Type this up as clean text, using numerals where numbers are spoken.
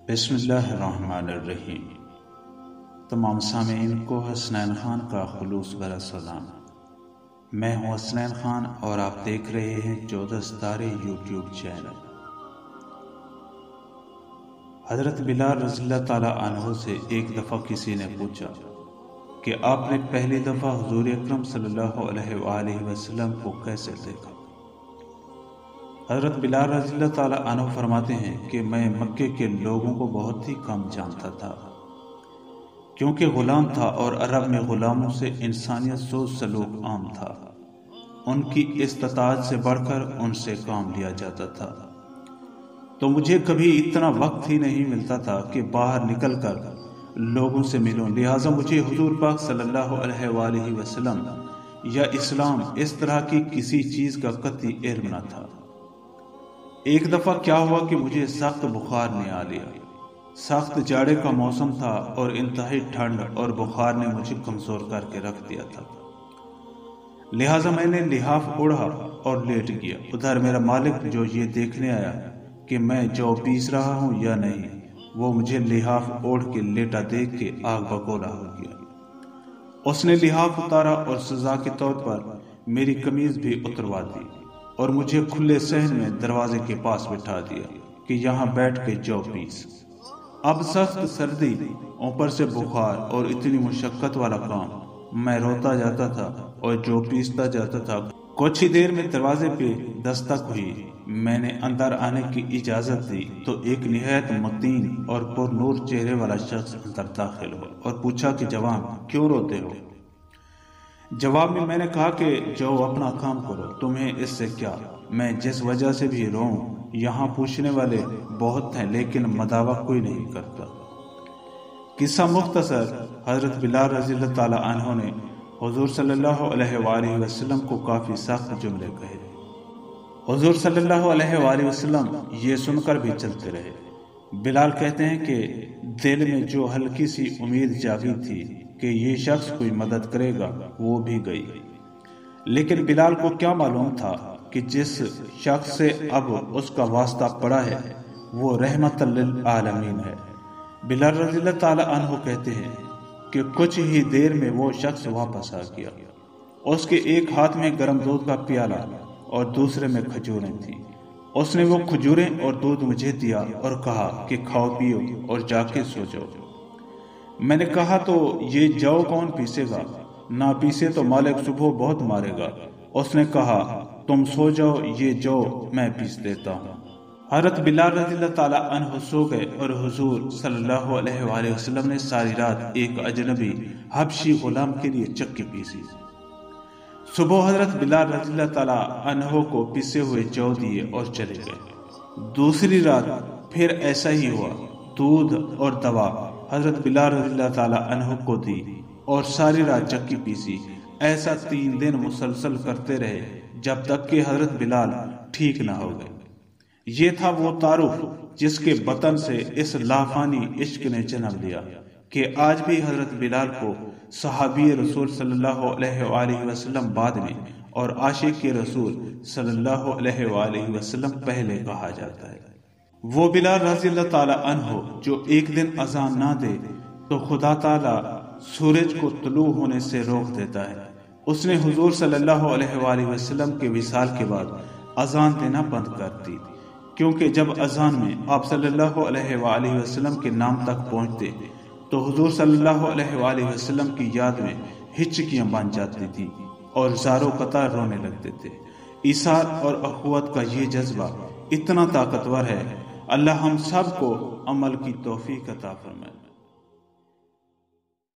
بسم اللہ الرحمن الرحیم۔ تمام سامعین کو حسنین خان کا خلوص بھرا سلام۔ میں ہوں حسنین خان اور آپ دیکھ رہے ہیں 14 ستارے یوٹیوب چینل۔ حضرت بلال رضی اللہ تعالیٰ عنہ سے ایک دفعہ کسی نے پوچھا کہ آپ نے پہلی دفعہ حضور اکرم صلی اللہ علیہ وآلہ وسلم کو کیسے دیکھا؟ حضرت بلال رضی اللہ تعالیٰ عنہ فرماتے ہیں کہ میں مکے کے لوگوں کو بہت ہی کم جانتا تھا، کیونکہ غلام تھا اور عرب میں غلاموں سے انسانیت سوچ سلوک عام تھا۔ ان کی استطاعت سے بڑھ کر ان سے کام لیا جاتا تھا، تو مجھے کبھی اتنا وقت ہی نہیں ملتا تھا کہ باہر نکل کر لوگوں سے ملوں، لہٰذا مجھے حضور پاک صلی اللہ علیہ وآلہ وسلم یا اسلام اس طرح کی کسی چیز کا قطعی علم نہ تھا۔ ایک دفعہ کیا ہوا کہ مجھے سخت بخار نے آ لیا۔ سخت جاڑے کا موسم تھا اور انتہائی ٹھنڈ اور بخار نے مجھے کمزور کر کے رکھ دیا تھا، لہٰذا میں نے لحاف اوڑھا اور لیٹ گیا۔ ادھر میرا مالک جو یہ دیکھنے آیا کہ میں جو پیس رہا ہوں یا نہیں، وہ مجھے لحاف اوڑھ کے لیٹا دیکھ کے آگ بگولا ہو گیا۔ اس نے لحاف اتارا اور سزا کے طور پر میری قمیض بھی اتروا دی اور مجھے کھلے صحن میں دروازے کے پاس بٹھا دیا کہ یہاں بیٹھ کے جو پیس۔ اب سخت سردی، اوپر سے بخار اور اتنی مشقت والا کام، میں روتا جاتا تھا اور جو پیستا جاتا تھا۔ کچھ ہی دیر میں دروازے پہ دستک ہوئی۔ میں نے اندر آنے کی اجازت دی تو ایک نہایت متین اور پر نور چہرے والا شخص اندر داخل ہوا اور پوچھا کہ جوان کیوں روتے ہو؟ جواب میں نے کہا کہ جو اپنا کام کرو، تمہیں اس سے کیا؟ میں جس وجہ سے بھی روؤں، یہاں پوچھنے والے بہت ہیں لیکن مداوع کوئی نہیں کرتا۔ قصہ مختصر، حضرت بلال رضی اللہ تعالیٰ عنہ نے حضور صلی اللہ علیہ وآلہ وسلم کو کافی سخت جملے کہے۔ حضور صلی اللہ علیہ وآلہ وسلم یہ سن کر بھی چلتے رہے۔ بلال کہتے ہیں کہ دل میں جو ہلکی سی امید جاگی تھی کہ یہ شخص کوئی مدد کرے گا، وہ بھی گئی، لیکن بلال کو کیا معلوم تھا کہ جس شخص سے اب اس کا واسطہ پڑا ہے وہ رحمت للعالمین ہے۔ بلال رضی اللہ تعالیٰ عنہ کہتے ہیں کہ کچھ ہی دیر میں وہ شخص واپس آ گیا۔ اس کے ایک ہاتھ میں گرم دودھ کا پیالہ اور دوسرے میں کھجوریں تھیں۔ اس نے وہ کھجوریں اور دودھ مجھے دیا اور کہا کہ کھاؤ پیو اور جا کے سو جاؤ۔ میں نے کہا تو یہ جو کون پیسے گا؟ نہ پیسے تو مالک صبح بہت مارے گا۔ اس نے کہا تم سو جاؤ، یہ جو میں پیس دیتا ہوں۔ حضرت بلال رضی اللہ تعالیٰ عنہ سو گئے اور حضور صلی اللہ علیہ وآلہ وسلم نے ساری رات ایک اجنبی حبشی غلام کے لیے چکی پیسی۔ صبح حضرت بلال رضی اللہ تعالیٰ عنہ کو پیسے ہوئے جو دیے اور چلے گئے۔ دوسری رات پھر ایسا ہی ہوا، دودھ اور دوا حضرت بلال رضی اللہ تعالیٰ عنہ کو دی اور ساری رات چکی پیسی۔ ایسا 3 دن مسلسل کرتے رہے جب تک کہ حضرت بلال ٹھیک نہ ہو گئے۔ یہ تھا وہ تعارف جس کے بطن سے اس لافانی عشق نے جنم لیا کہ آج بھی حضرت بلال کو صحابی رسول صلی اللہ علیہ وآلہ وسلم بعد میں اور عاشق رسول صلی اللہ علیہ وآلہ وسلم پہلے کہا جاتا ہے۔ وہ بلال رضی اللہ تعالیٰ عنہ جو ایک دن اذان نہ دے تو خدا تعالیٰ سورج کو طلوع ہونے سے روک دیتا ہے۔ اس نے حضور صلی اللہ علیہ وآلہ وسلم کے وصال کے بعد اذان دینا بند کر دی، کیونکہ جب اذان میں آپ صلی اللہ علیہ وآلہ وسلم کے نام تک پہنچتے تو حضور صلی اللہ علیہ وآلہ وسلم کی یاد میں ہچکیاں بن جاتی تھیں اور زاروں قطار رونے لگتے تھے۔ ایثار اور اخوت کا یہ جذبہ اتنا طاقتور ہے۔ اللہ ہم سب کو عمل کی توفیق عطا فرمائے۔